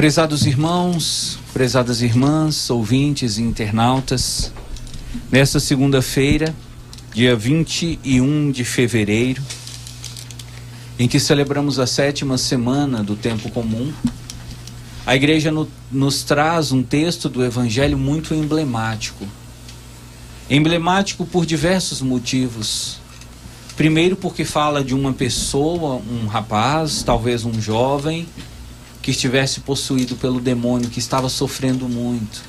Prezados irmãos, prezadas irmãs, ouvintes e internautas, nesta segunda-feira, dia 21 de fevereiro, em que celebramos a 7ª semana do tempo comum, a igreja nos traz um texto do Evangelho muito emblemático. Emblemático por diversos motivos. Primeiro, porque fala de uma pessoa, um rapaz, talvez um jovem, que estivesse possuído pelo demônio, que estava sofrendo muito.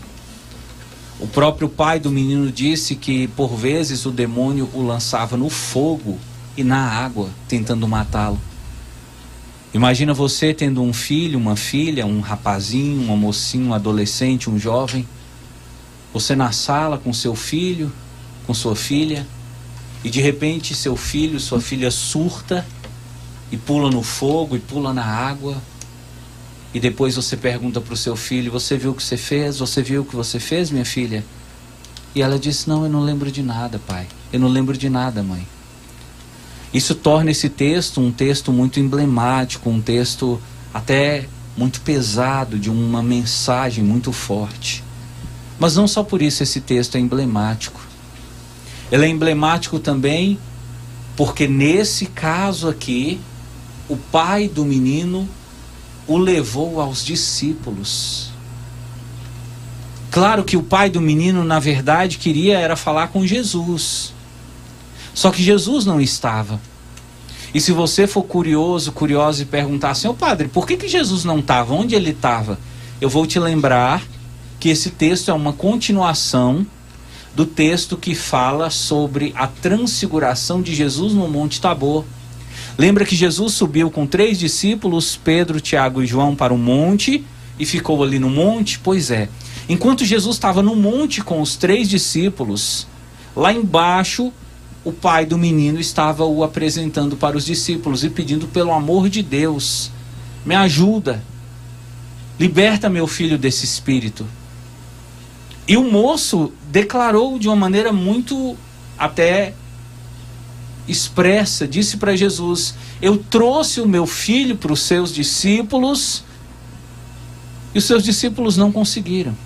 O próprio pai do menino disse que, por vezes, o demônio o lançava no fogo e na água, tentando matá-lo. Imagina você tendo um filho, uma filha, um rapazinho, uma mocinha, um adolescente, um jovem. Você na sala com seu filho, com sua filha, e de repente seu filho, sua filha surta e pula no fogo e pula na água. E depois você pergunta para o seu filho: você viu o que você fez? Você viu o que você fez, minha filha? E ela diz: não, eu não lembro de nada, pai. Eu não lembro de nada, mãe. Isso torna esse texto um texto muito emblemático, um texto até muito pesado, de uma mensagem muito forte. Mas não só por isso esse texto é emblemático. Ele é emblemático também porque nesse caso aqui, o pai do menino o levou aos discípulos. Claro que o pai do menino, na verdade, queria era falar com Jesus. Só que Jesus não estava. E se você for curiosa e perguntar assim: ô padre, por que Jesus não estava? Onde ele estava? Eu vou te lembrar que esse texto é uma continuação do texto que fala sobre a transfiguração de Jesus no Monte Tabor. Lembra que Jesus subiu com 3 discípulos, Pedro, Tiago e João, para o monte e ficou ali no monte? Pois é. Enquanto Jesus estava no monte com os 3 discípulos, lá embaixo, o pai do menino estava o apresentando para os discípulos e pedindo: pelo amor de Deus, me ajuda, liberta meu filho desse espírito. E o moço declarou de uma maneira muito até expressa, disse para Jesus: eu trouxe o meu filho para os seus discípulos e os seus discípulos não conseguiram.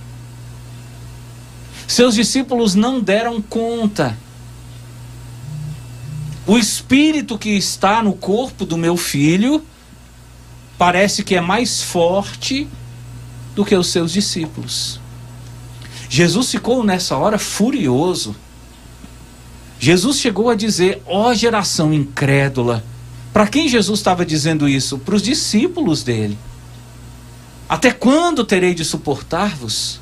Seus discípulos não deram conta. O espírito que está no corpo do meu filho parece que é mais forte do que os seus discípulos. Jesus ficou nessa hora furioso. Jesus chegou a dizer: ó geração incrédula. Para quem Jesus estava dizendo isso? Para os discípulos dele. Até quando terei de suportar-vos?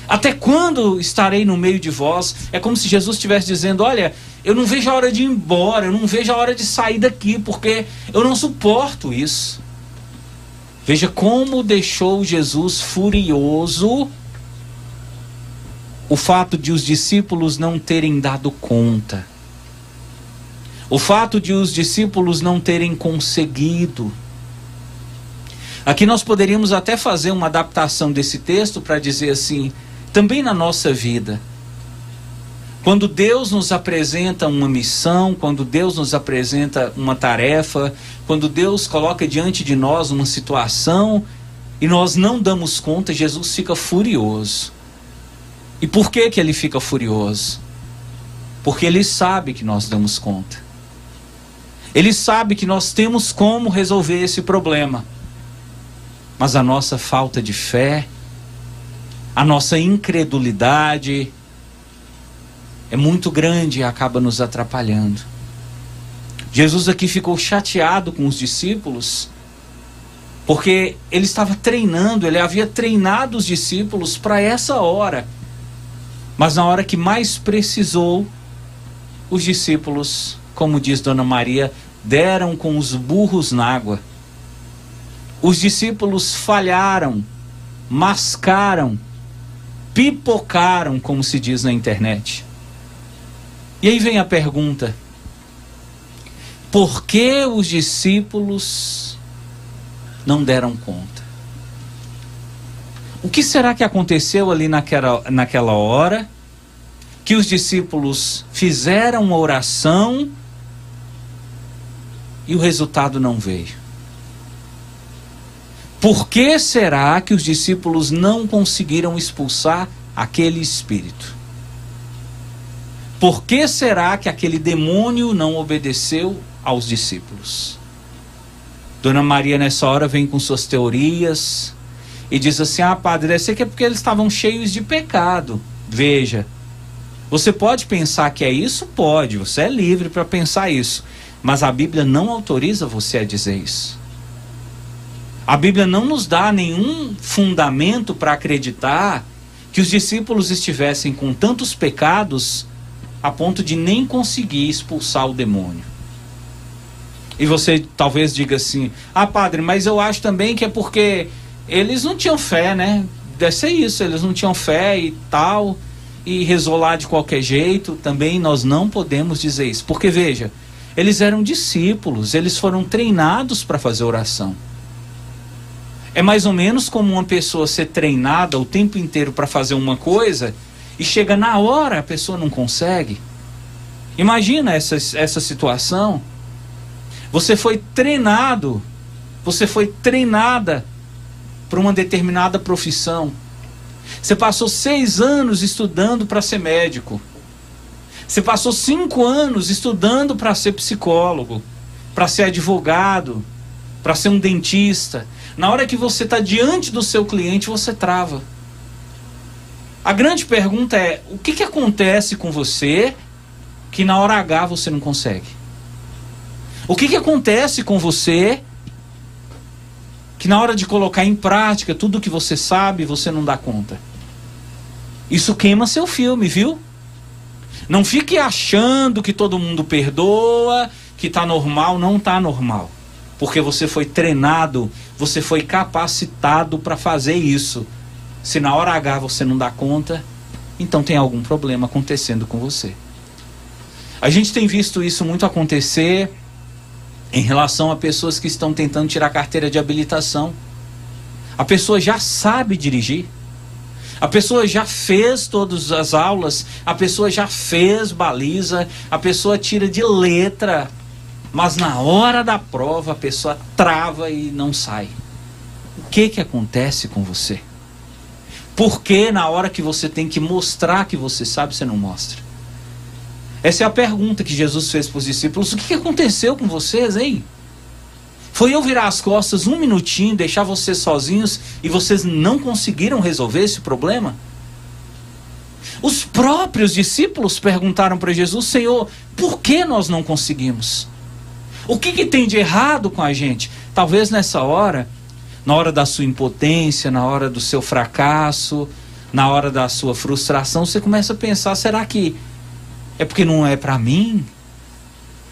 Até quando estarei no meio de vós? É como se Jesus estivesse dizendo: olha, eu não vejo a hora de ir embora, eu não vejo a hora de sair daqui, porque eu não suporto isso. Veja como deixou Jesus furioso o fato de os discípulos não terem dado conta. O fato de os discípulos não terem conseguido. Aqui nós poderíamos até fazer uma adaptação desse texto para dizer assim: também na nossa vida, quando Deus nos apresenta uma missão, quando Deus nos apresenta uma tarefa, quando Deus coloca diante de nós uma situação e nós não damos conta, Jesus fica furioso. E por que ele fica furioso? Porque ele sabe que nós damos conta. Ele sabe que nós temos como resolver esse problema. Mas a nossa falta de fé, a nossa incredulidade é muito grande e acaba nos atrapalhando. Jesus aqui ficou chateado com os discípulos, porque ele estava treinando, ele havia treinado os discípulos para essa hora. Mas na hora que mais precisou, os discípulos, como diz Dona Maria, deram com os burros na água. Os discípulos falharam, mascaram, pipocaram, como se diz na internet. E aí vem a pergunta: por que os discípulos não deram conta? O que será que aconteceu ali naquela hora, que os discípulos fizeram uma oração e o resultado não veio? Por que será que os discípulos não conseguiram expulsar aquele espírito? Por que será que aquele demônio não obedeceu aos discípulos? Dona Maria nessa hora vem com suas teorias e diz assim: ah, padre, deve ser que é porque eles estavam cheios de pecado. Veja, você pode pensar que é isso? Pode, você é livre para pensar isso, mas a Bíblia não autoriza você a dizer isso. A Bíblia não nos dá nenhum fundamento para acreditar que os discípulos estivessem com tantos pecados a ponto de nem conseguir expulsar o demônio. E você talvez diga assim: ah, padre, mas eu acho também que é porque eles não tinham fé, né? Deve ser isso, eles não tinham fé e tal, e rezou lá de qualquer jeito. Também nós não podemos dizer isso, porque veja, eles eram discípulos, eles foram treinados para fazer oração. É mais ou menos como uma pessoa ser treinada o tempo inteiro para fazer uma coisa e chega na hora a pessoa não consegue. Imagina essa situação. Você foi treinado, você foi treinada para uma determinada profissão. Você passou 6 anos estudando para ser médico. Você passou 5 anos estudando para ser psicólogo, para ser advogado, para ser um dentista. Na hora que você está diante do seu cliente, você trava. A grande pergunta é: o que acontece com você que na hora H você não consegue? O que acontece com você que na hora de colocar em prática tudo que você sabe, você não dá conta? Isso queima seu filme, viu? Não fique achando que todo mundo perdoa, que está normal. Não está normal. Porque você foi treinado, você foi capacitado para fazer isso. Se na hora H você não dá conta, então tem algum problema acontecendo com você. A gente tem visto isso muito acontecer em relação a pessoas que estão tentando tirar a carteira de habilitação. A pessoa já sabe dirigir, a pessoa já fez todas as aulas, a pessoa já fez baliza, a pessoa tira de letra, mas na hora da prova a pessoa trava e não sai. O que acontece com você? Por que na hora que você tem que mostrar que você sabe, você não mostra? Essa é a pergunta que Jesus fez para os discípulos. O que aconteceu com vocês, hein? Foi eu virar as costas um minutinho, deixar vocês sozinhos e vocês não conseguiram resolver esse problema? Os próprios discípulos perguntaram para Jesus: Senhor, por que nós não conseguimos? O que tem de errado com a gente? Talvez nessa hora, na hora da sua impotência, na hora do seu fracasso, na hora da sua frustração, você começa a pensar: será que é porque não é para mim?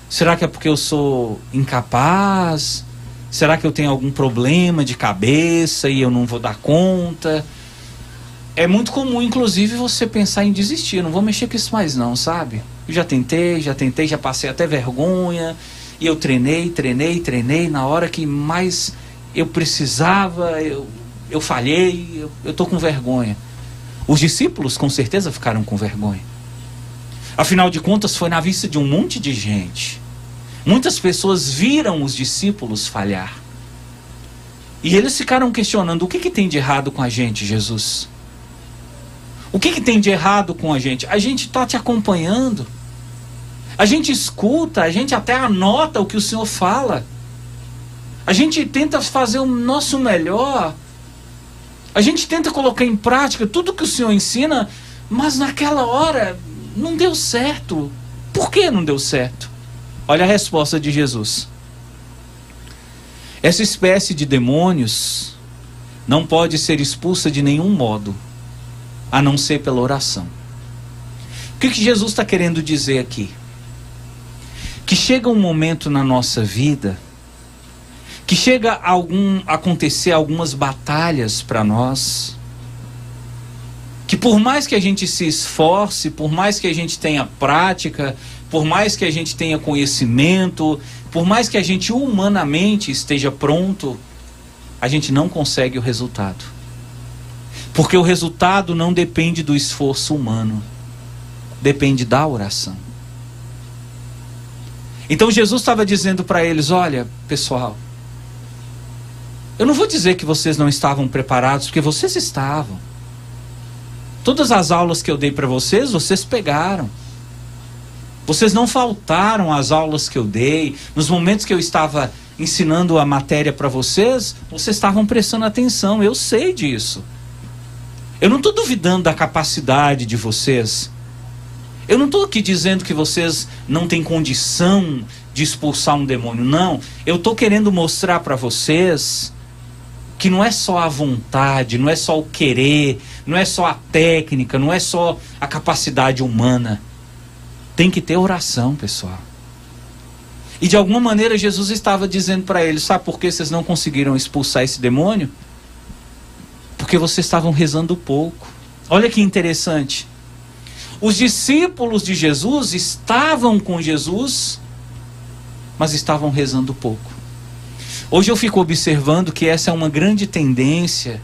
Será que é porque eu sou incapaz? Será que eu tenho algum problema de cabeça e eu não vou dar conta? É muito comum, inclusive, você pensar em desistir. Eu não vou mexer com isso mais não, sabe? Eu já tentei, já passei até vergonha. E eu treinei. Na hora que mais eu precisava, eu falhei, eu tô com vergonha. Os discípulos com certeza ficaram com vergonha. Afinal de contas, foi na vista de um monte de gente. Muitas pessoas viram os discípulos falhar. E eles ficaram questionando: o que tem de errado com a gente, Jesus? O que tem de errado com a gente? A gente está te acompanhando. A gente escuta, a gente até anota o que o Senhor fala. A gente tenta fazer o nosso melhor. A gente tenta colocar em prática tudo que o Senhor ensina, mas naquela hora não deu certo. Por que não deu certo? Olha a resposta de Jesus. Essa espécie de demônios não pode ser expulsa de nenhum modo, a não ser pela oração. O que Jesus está querendo dizer aqui? Que chega um momento na nossa vida, que chega a acontecer algumas batalhas para nós, que por mais que a gente se esforce, por mais que a gente tenha prática, por mais que a gente tenha conhecimento, por mais que a gente humanamente esteja pronto, a gente não consegue o resultado. Porque o resultado não depende do esforço humano, depende da oração. Então Jesus estava dizendo para eles: olha, pessoal, Eu não vou dizer que vocês não estavam preparados, porque vocês estavam. Todas as aulas que eu dei para vocês, vocês pegaram. Vocês não faltaram às aulas que eu dei. Nos momentos que eu estava ensinando a matéria para vocês, vocês estavam prestando atenção. Eu sei disso. Eu não estou duvidando da capacidade de vocês. Eu não estou aqui dizendo que vocês não têm condição de expulsar um demônio. Não. Eu estou querendo mostrar para vocês que não é só a vontade, não é só o querer, não é só a técnica, não é só a capacidade humana. Tem que ter oração, pessoal. E de alguma maneira Jesus estava dizendo para eles: sabe por que vocês não conseguiram expulsar esse demônio? Porque vocês estavam rezando pouco. Olha que interessante. Os discípulos de Jesus estavam com Jesus, mas estavam rezando pouco. Hoje eu fico observando que essa é uma grande tendência,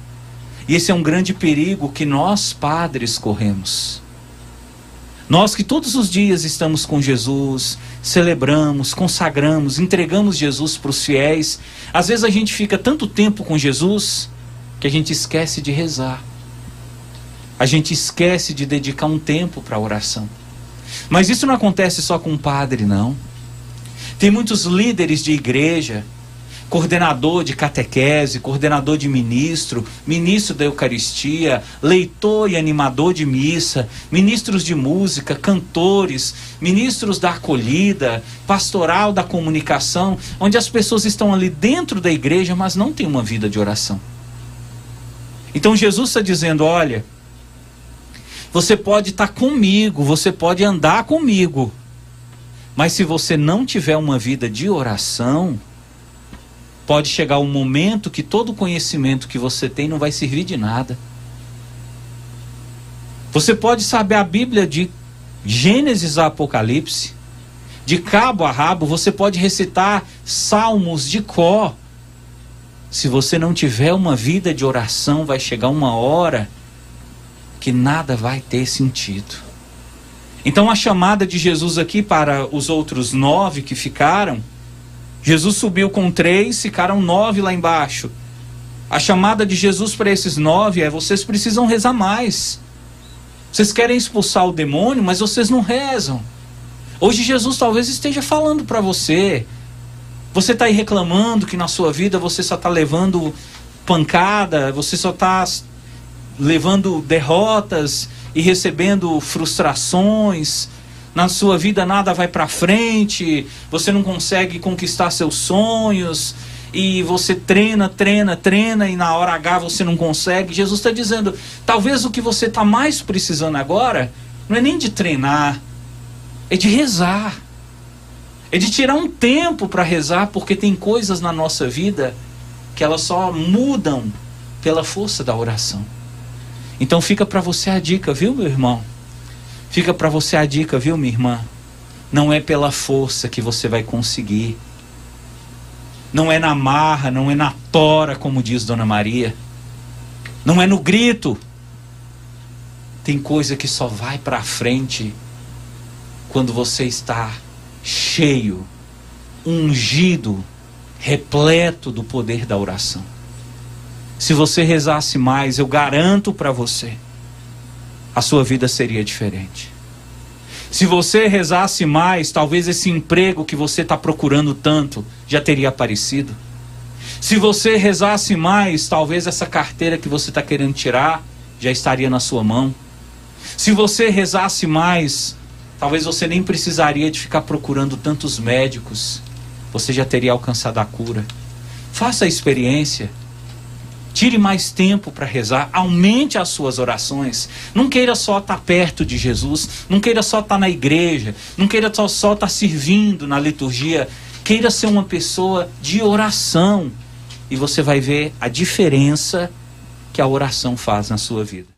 e esse é um grande perigo que nós padres corremos. Nós que todos os dias estamos com Jesus, celebramos, consagramos, entregamos Jesus para os fiéis. Às vezes a gente fica tanto tempo com Jesus que a gente esquece de rezar. A gente esquece de dedicar um tempo para a oração. Mas isso não acontece só com o padre, não. Tem muitos líderes de igreja, coordenador de catequese, coordenador de ministro, ministro da Eucaristia, leitor e animador de missa, ministros de música, cantores, ministros da acolhida, pastoral da comunicação, onde as pessoas estão ali dentro da igreja, mas não têm uma vida de oração. Então Jesus está dizendo: olha, você pode estar comigo, você pode andar comigo, mas se você não tiver uma vida de oração, pode chegar um momento que todo o conhecimento que você tem não vai servir de nada. Você pode saber a Bíblia de Gênesis a Apocalipse, de cabo a rabo, você pode recitar salmos de cor. Se você não tiver uma vida de oração, vai chegar uma hora que nada vai ter sentido. Então a chamada de Jesus aqui para os outros 9 que ficaram, Jesus subiu com 3, ficaram 9 lá embaixo. A chamada de Jesus para esses 9 é: vocês precisam rezar mais. Vocês querem expulsar o demônio, mas vocês não rezam. Hoje Jesus talvez esteja falando para você. Você está aí reclamando que na sua vida você só está levando pancada, você só está levando derrotas e recebendo frustrações. Na sua vida nada vai para frente, você não consegue conquistar seus sonhos, e você treina e na hora H você não consegue. Jesus está dizendo: talvez o que você está mais precisando agora não é nem de treinar, é de rezar, é de tirar um tempo para rezar, porque tem coisas na nossa vida que elas só mudam pela força da oração. Então fica para você a dica, viu, meu irmão? Fica para você a dica, viu, minha irmã? Não é pela força que você vai conseguir. Não é na marra, não é na tora, como diz Dona Maria. Não é no grito. Tem coisa que só vai para frente quando você está cheio, ungido, repleto do poder da oração. Se você rezasse mais, eu garanto para você, a sua vida seria diferente. Se você rezasse mais, talvez esse emprego que você está procurando tanto já teria aparecido. Se você rezasse mais, talvez essa carteira que você está querendo tirar já estaria na sua mão. Se você rezasse mais, talvez você nem precisaria de ficar procurando tantos médicos. Você já teria alcançado a cura. Faça a experiência. Tire mais tempo para rezar, aumente as suas orações. Não queira só estar perto de Jesus, não queira só estar na igreja, não queira só estar servindo na liturgia. Queira ser uma pessoa de oração, e você vai ver a diferença que a oração faz na sua vida.